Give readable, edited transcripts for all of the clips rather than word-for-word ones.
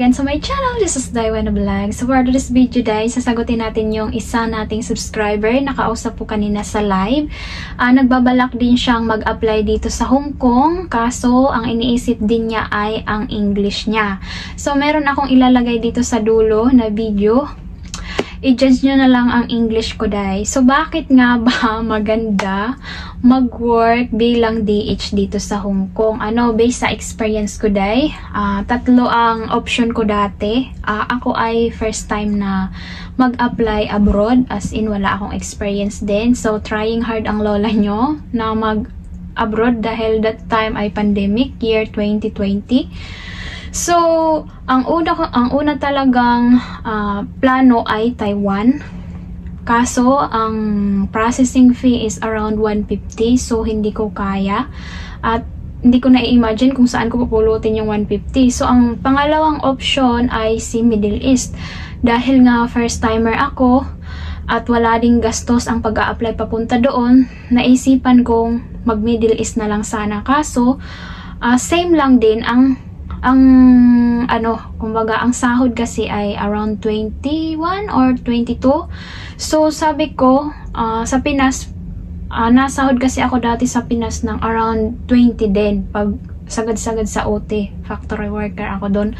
again to my channel. This is Daiwana Vlog. So for this video guys, sasagutin natin yung isa nating subscriber. Nakausap po kanina sa live. Nagbabalak din siyang mag-apply dito sa Hong Kong. Kaso, ang iniisip din niya ay ang English niya. So meron akong ilalagay dito sa dulo na video. I-judge nyo na lang ang English ko, day. So, bakit nga ba maganda mag-work bilang DH dito sa Hong Kong? Based sa experience ko, day. Tatlo ang option ko dati. Ako ay first time na mag-apply abroad. As in, wala akong experience din. So, trying hard ang lola nyo na mag-abroad dahil that time ay pandemic, year 2020. So, ang una talagang plano ay Taiwan. Kaso, ang processing fee is around 150. So, hindi ko kaya. At hindi ko na-imagine kung saan ko pupulutin yung 150. So, ang pangalawang option ay si Middle East. Dahil nga first timer ako at wala ding gastos ang pag-a-apply papunta doon, naisipan kong mag-Middle East na lang sana. Kaso, same lang din kumbaga, ang sahod kasi ay around 21 or 22. So, sabi ko, sa Pinas, nasahod kasi ako dati sa Pinas ng around 20 din. Pag sagad-sagad sa OT, factory worker ako doon.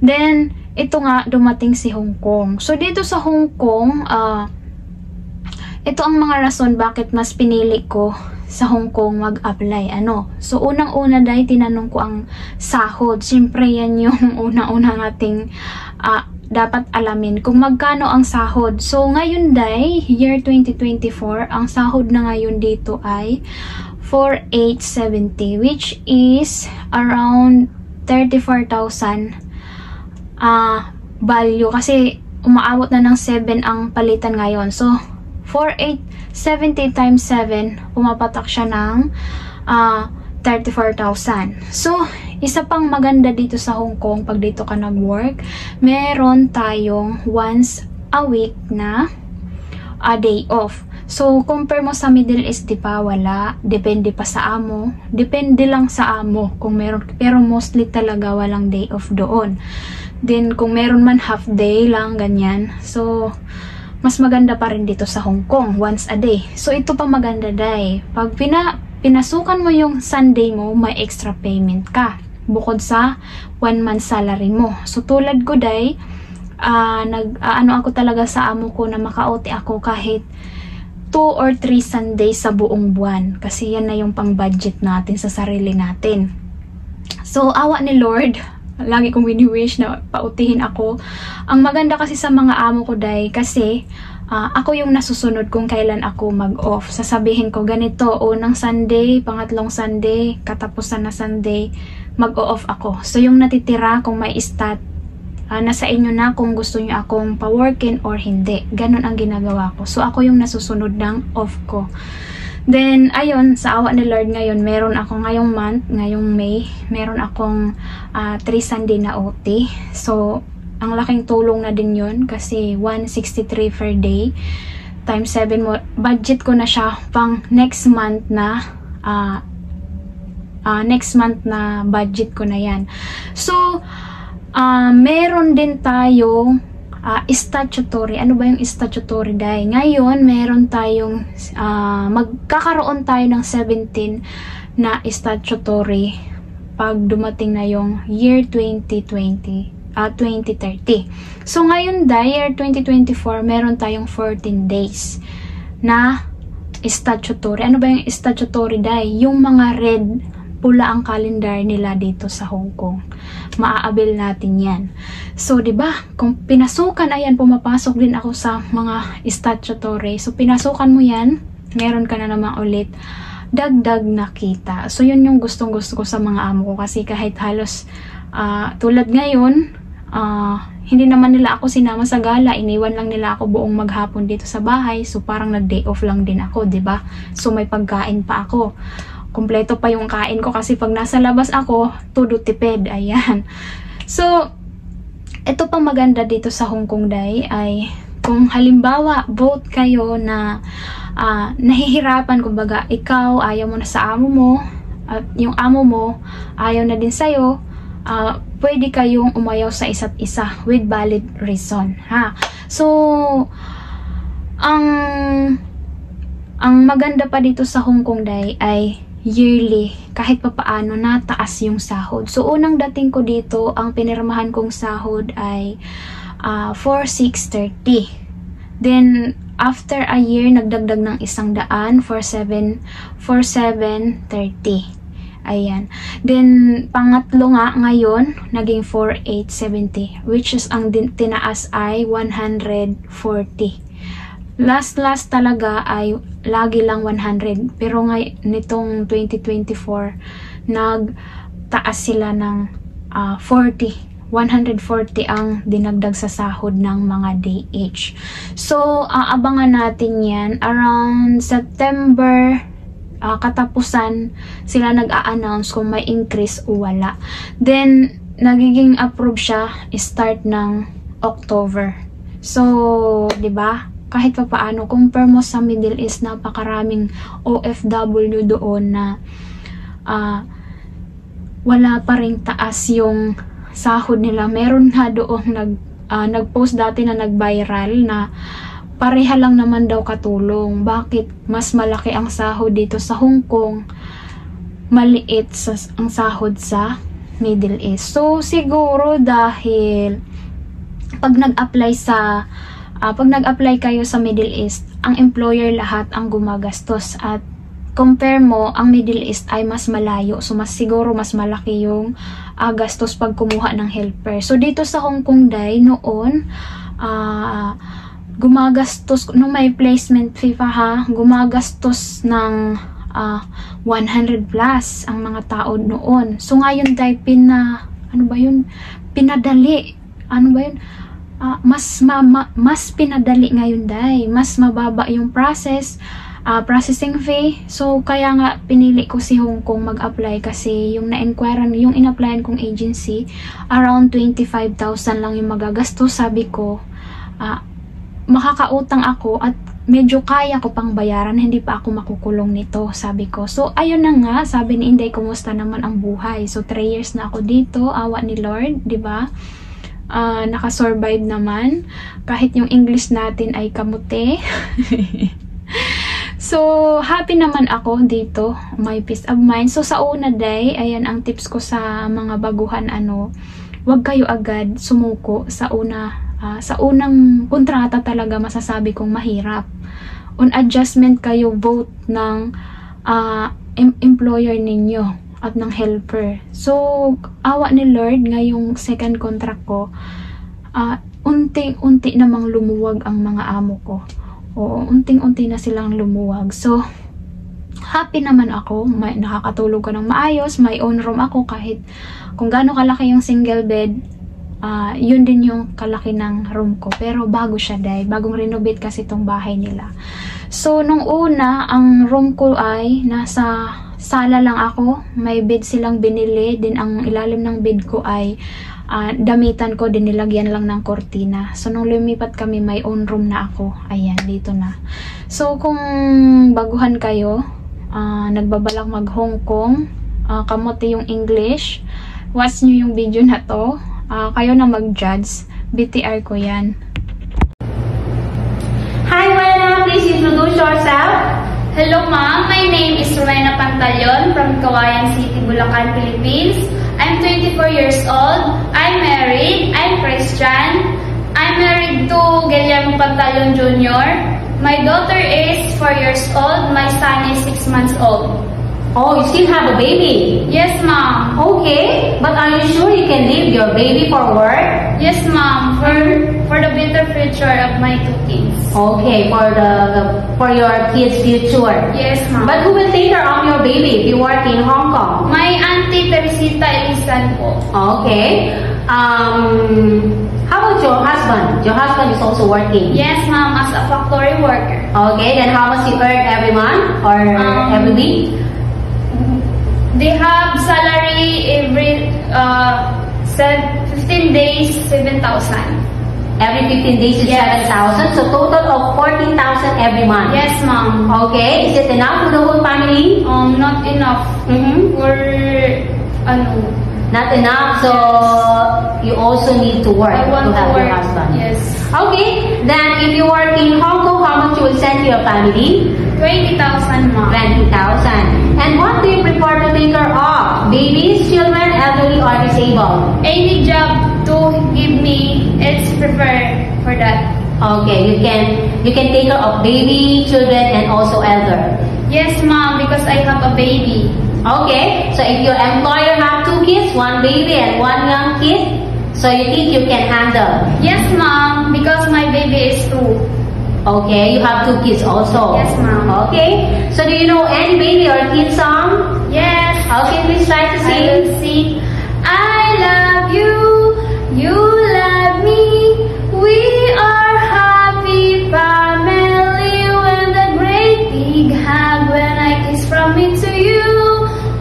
Then, ito nga, dumating si Hong Kong. So, dito sa Hong Kong, ito ang mga rason bakit mas pinili ko sa Hong Kong mag-apply. So, unang-una dahil tinanong ko ang sahod. Siyempre, yan yung unang-una nating dapat alamin kung magkano ang sahod. So, ngayon dahil, year 2024, ang sahod na ngayon dito ay 4,870, which is around 34,000 value. Kasi, umaabot na ng 7 ang palitan ngayon. So, 4,870 times 7, pumapatak siya ng 34,000. So, isa pang maganda dito sa Hong Kong, pag dito ka nag-work, meron tayong once a week na day off. So, compare mo sa Middle East, di pa wala. Depende pa sa amo. Depende lang sa amo kung meron. Pero mostly talaga walang day off doon. Then, kung meron man half day lang, ganyan. So, mas maganda pa rin dito sa Hong Kong, once a day. So, ito pa maganda, day. Pag pinasukan mo yung Sunday mo, may extra payment ka. Bukod sa 1 month salary mo. So, tulad ko, day, ako talaga sa amo ko na maka-OT ako kahit 2 or 3 Sundays sa buong buwan. Kasi yan na yung pang-budget natin sa sarili natin. So, awa ni Lord, lagi kong wini-wish na pautihin ako. Ang maganda kasi sa mga amo ko, day, kasi ako yung nasusunod kung kailan ako mag-off. Sasabihin ko, ganito, unang Sunday, pangatlong Sunday, katapusan na Sunday, mag-off ako. So, yung natitira, kung may stat, nasa inyo na kung gusto nyo akong pa-workin or hindi. Ganon ang ginagawa ko. So, ako yung nasusunod ng off ko. Then, ayun, sa awa ni Lord ngayon, meron ako ngayong month, ngayong May, meron akong 3 Sunday na OT. So, ang laking tulong na din yun kasi 163 per day times 7 mo. Budget ko na siya pang next month na budget ko na yan. So, meron din tayong statutory. Ano ba yung statutory, day? Ngayon, meron tayong magkakaroon tayo ng 17 na statutory pag dumating na yung year 2030. So, ngayon, day, year 2024, meron tayong 14 days na statutory. Ano ba yung statutory, day? Yung mga red, pula ang calendar nila dito sa Hong Kong. Maaabil natin yan. So, diba, kung pinasukan, ayan, pumapasok din ako sa mga statutory. So, pinasukan mo yan, meron ka na naman ulit dagdag na kita. So, yun yung gustong-gusto ko sa mga amo ko. Kasi kahit halos tulad ngayon, hindi naman nila ako sinama sa gala. Iniwan lang nila ako buong maghapon dito sa bahay. So, parang nag-day off lang din ako, diba? So, may pagkain pa ako. Kompleto pa yung kain ko kasi pag nasa labas ako, todo tipid. Ayan. So, ito pa maganda dito sa Hong Kong, day, ay kung halimbawa, both kayo na nahihirapan, kumbaga, ikaw, ayaw mo na sa amo mo, at yung amo mo, ayaw na din sa'yo, pwede kayong umayaw sa isa't isa with valid reason, ha. So, ang maganda pa dito sa Hong Kong Day ay yearly, kahit papaano nataas yung sahod. So, unang dating ko dito, ang pinirmahan kong sahod ay 4,630. Then, after a year, nagdagdag ng 100 for 730. Ayan. Then, pangatlo nga ngayon, naging 4,870, which is ang tinaas ay 140. Last talaga ay lagi lang 100. Pero nitong 2024, nagtaas sila ng 140 ang dinagdag sa sahod ng mga DH. So, abangan natin yan. Around September, katapusan, sila nag-a-announce kung may increase o wala. Then, nagiging approve siya start ng October. So, 'di ba? Kahit pa paano, compare mo sa Middle East, napakaraming OFW doon na wala pa ring taas yung sahod nila. Meron nga doong nag-post dati na nag-viral na pareha lang naman daw katulong. Bakit mas malaki ang sahod dito sa Hong Kong, maliit ang sahod sa Middle East? So, siguro dahil pag nag-apply kayo sa Middle East, ang employer lahat ang gumagastos, at compare mo, ang Middle East ay mas malayo. So, siguro mas malaki yung gastos pag kumuha ng helper. So, dito sa Hong Kong Day, noon, gumagastos, nung may placement fee pa ha, gumagastos ng 100 plus ang mga tao noon. So, ngayon Day, pinadali. Ano ba yun? Mas pinadali ngayon Day. Mas mababa yung processing fee. So, kaya nga pinili ko si Hong Kong mag-apply kasi yung yung in-applyan kong agency, around 25,000 lang yung magagastos. Sabi ko, makakautang ako at medyo kaya ko pang bayaran, hindi pa ako makukulong nito, sabi ko. So, ayun na nga, sabi ni Inday, kumusta naman ang buhay? So, 3 years na ako dito, awa ni Lord, di ba? Nakasurvive naman kahit yung English natin ay kamute. So, happy naman ako dito, may peace of mind. So, sa una Day, ayan ang tips ko sa mga baguhan, wag kayo agad sumuko sa unang kontrata. Talaga masasabi kong mahirap. On adjustment kayo vote ng employer ninyo at ng helper. So, awa ni Lord, ngayong second contract ko, unti-unti namang lumuwag ang mga amo ko. Oo, unting-unti na silang lumuwag. So, happy naman ako. Nakakatulog ko ng maayos. May own room ako kahit kung gaano kalaki yung single bed, yun din yung kalaki ng room ko. Pero bago siya Day. Bagong renovate kasi itong bahay nila. So, nung una, ang room ko ay nasa sala lang ako. May bed silang binili. Din ang ilalim ng bed ko ay damitan ko, din nilagyan lang ng kortina. So, nung lumipat kami, may own room na ako. Ayan, dito na. So, kung baguhan kayo, nagbabalak mag Hong Kong, kamote yung English, watch nyo yung video na to. Kayo na mag-judge. BTR ko yan. Hi, Rowena. Please introduce yourself. Hello ma'am, my name is Rowena Pantalyon from Kawayan City, Bulacan, Philippines. I'm 24 years old. I'm married. I'm Christian. I'm married to Guillermo Pantalyon Jr. My daughter is 4 years old. My son is 6 months old. Oh, you still have a baby? Yes, ma'am. Okay, but are you sure you can leave your baby for work? Yes, ma'am. For the better future of my 2 kids. Okay, for your kids' future. Yes, ma'am. But who will take care of your baby if you work in Hong Kong? My auntie Teresita Elisan po. Okay. How about your husband? Your husband is also working. Yes, ma'am, as a factory worker. Okay, then how much you earn every month or every week? They have salary every 15 days, 7,000. Every 15 days is 7,000. So total of 14,000 every month. Yes, ma'am. Okay, is it enough for the whole family? Not enough. For Not enough, so you also need to work I want to have to your work. husband. Yes. Okay, then if you work in Hong Kong, how much you will send to your family? 20,000, mom. 20,000. And what do you prefer to take care of? Babies, children, elderly, or disabled? Any job to give me, it's preferred for that. Okay, you can take care of baby, children, and also elder. Yes, mom, because I have a baby. Okay, so if your employer have 2 kids, 1 baby and 1 young kid, so you think you can handle? Yes, mom, because my baby is 2. Okay, you have 2 kids also. Yes, ma'am. Okay, so do you know any baby or kid song? Yes. Okay, please try to I sing. will sing. I love you, you love me, we are happy family. When the great big hug, when I kiss from me to you,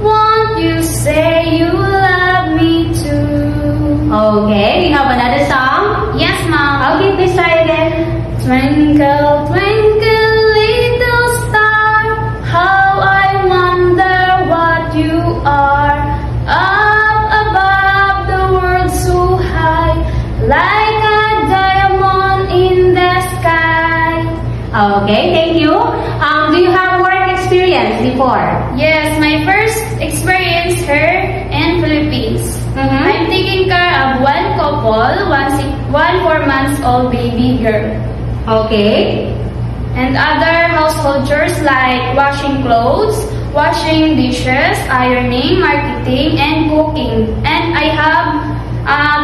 won't you say you love me too? Okay, we have another song. Yes, mom. Okay, please try again. Twinkle, twinkle, little star, how I wonder what you are. Up above the world so high, like a diamond in the sky. Okay, thank you. Do you have work experience before? Yes, my first experience here in Philippines. I'm taking care of one couple, one 4-month-old baby girl. Okay. And other household chores like washing clothes, washing dishes, ironing, marketing, and cooking. And I have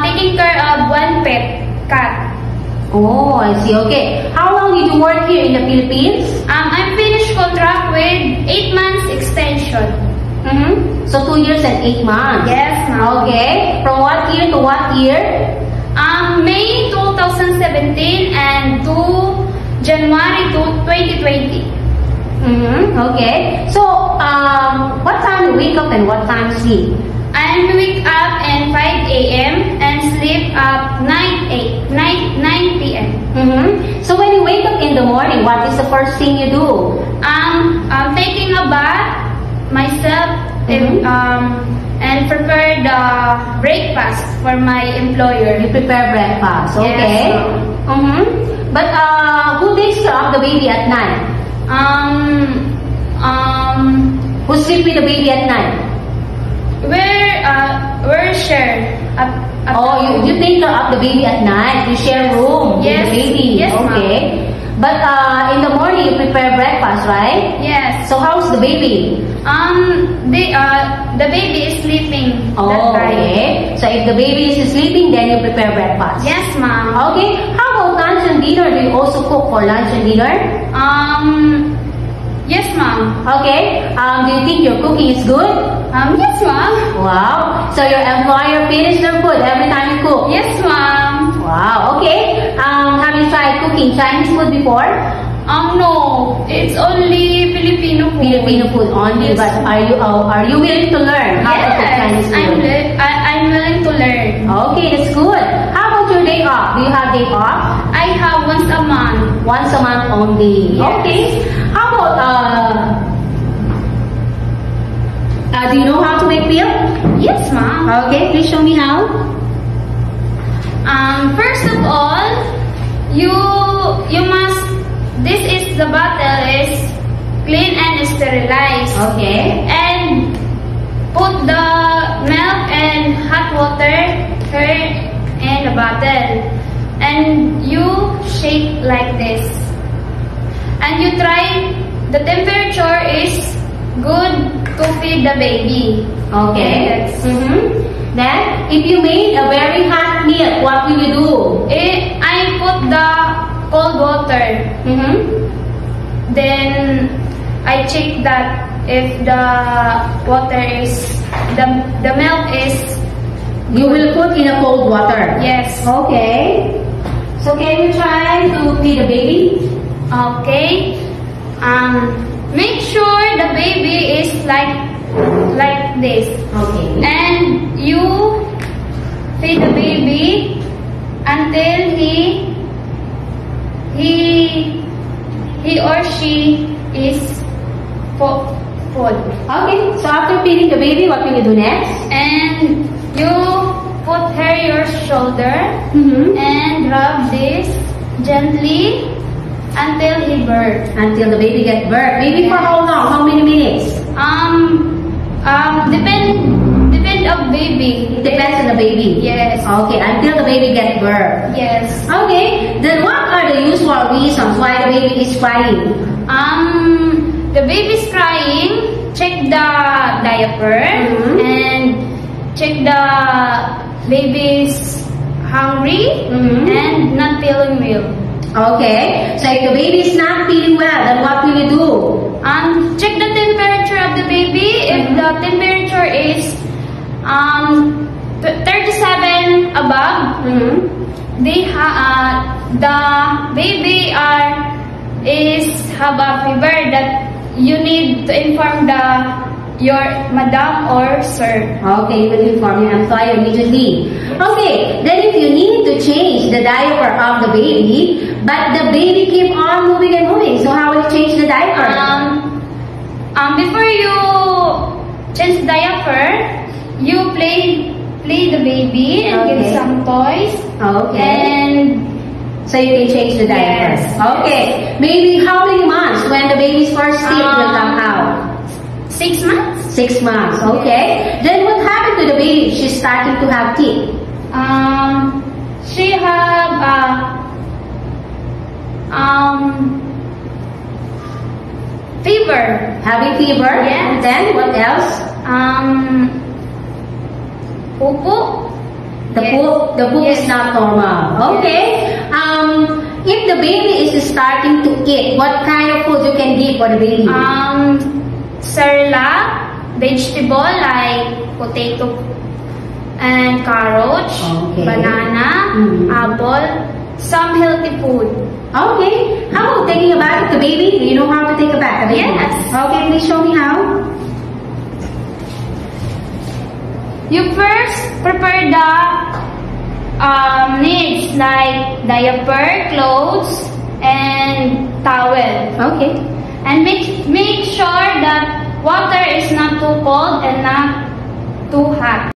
taking care of one pet cat. Oh, I see. Okay. How long did you work here in the Philippines? I'm finished contract with 8 months extension. So 2 years and 8 months. Yes, ma'am. Okay. From what year to what year? May 2017 and to January 2020. Okay. So, what time you wake up and what time sleep? I wake up at 5 a.m. and sleep at 9 p.m. So when you wake up in the morning, what is the first thing you do? I'm taking a bath myself and prepare the breakfast for my employer. You prepare breakfast, okay? Yes. But who takes care of the baby at night? Who sleep with the baby at night? We're share. You take care of the baby at night. You share room Yes. with the baby. Yes, okay. But in the morning you prepare breakfast, right? Yes. So how's the baby? The baby is sleeping. Oh, okay. So if the baby is sleeping, then you prepare breakfast. Yes, ma'am. Okay. How about lunch and dinner? Do you also cook for lunch and dinner? Yes, ma'am. Okay. Do you think your cooking is good? Yes, ma'am. Wow. So your employer finishes their food every time you cook? Yes, ma'am. Wow. Okay. Have you tried cooking Chinese food before? No. It's only Filipino food. Filipino food only. Yes. But are you willing to learn how to cook Chinese food? I'm willing to learn. Okay, that's good. How about your day off? Do you have day off? I have once a month. Once a month only. Yes. Okay. How about do you know how to make milk? Yes, ma'am. Okay, please show me how. First of all, you must. This is the bottle is clean and sterilized. Okay. And put the milk and hot water here in the bottle. And you shake like this. And you try the temperature is good to feed the baby. Okay. Then, if you made a very hot milk, what will you do? I put the cold water. Then I check that if the water is the milk is. You will put in a cold water. Yes. Okay. So can you try to feed the baby? Okay. Make sure the baby is like this. Okay. And you feed the baby until he or she is food. Okay, so after feeding the baby, what will you do next? And you put her your shoulder Mm-hmm. and rub this gently until he birth. Until the baby gets birth. Baby for how long? How many minutes? Depend of baby. It depends on the baby. Yes. Okay, until the baby gets birth. Yes. Okay, then what are the usual reasons why the baby is crying? The baby's crying. Check the diaper Mhm. and check the baby's hungry Mhm. and not feeling well. Okay, so if the baby is not feeling well, then what will you do? Check the temperature of the baby. If the temperature is 37 above, Mm-hmm. the baby is have a fever that you need to inform your madam or sir. Okay, you will inform your employer immediately. Okay, then if you need to change the diaper of the baby, but the baby keep on moving and moving, so how will you change the diaper? Before you change diaper, you play the baby and Okay. give some toys Okay, and so you can change the diaper. Yes. Okay, maybe how many months when the baby's first teeth will come out? 6 months. 6 months, okay. Then what happened to the baby? She's starting to have teeth. She have fever. Having fever? Yes. Then what else? Pupu. The Yes. poop Yes. is not normal. Okay. If the baby is starting to eat, what kind of food you can give for the baby? Cerelac, vegetable like potato and carrots, Okay. banana, Mhm. apple, some healthy food. Okay. How about taking a bath of the baby? Do you know how to take a bath of the baby? Yes. Okay, please show me how. You first prepare the needs like diaper, clothes, and towel. Okay. And make sure that water is not too cold and not too hot.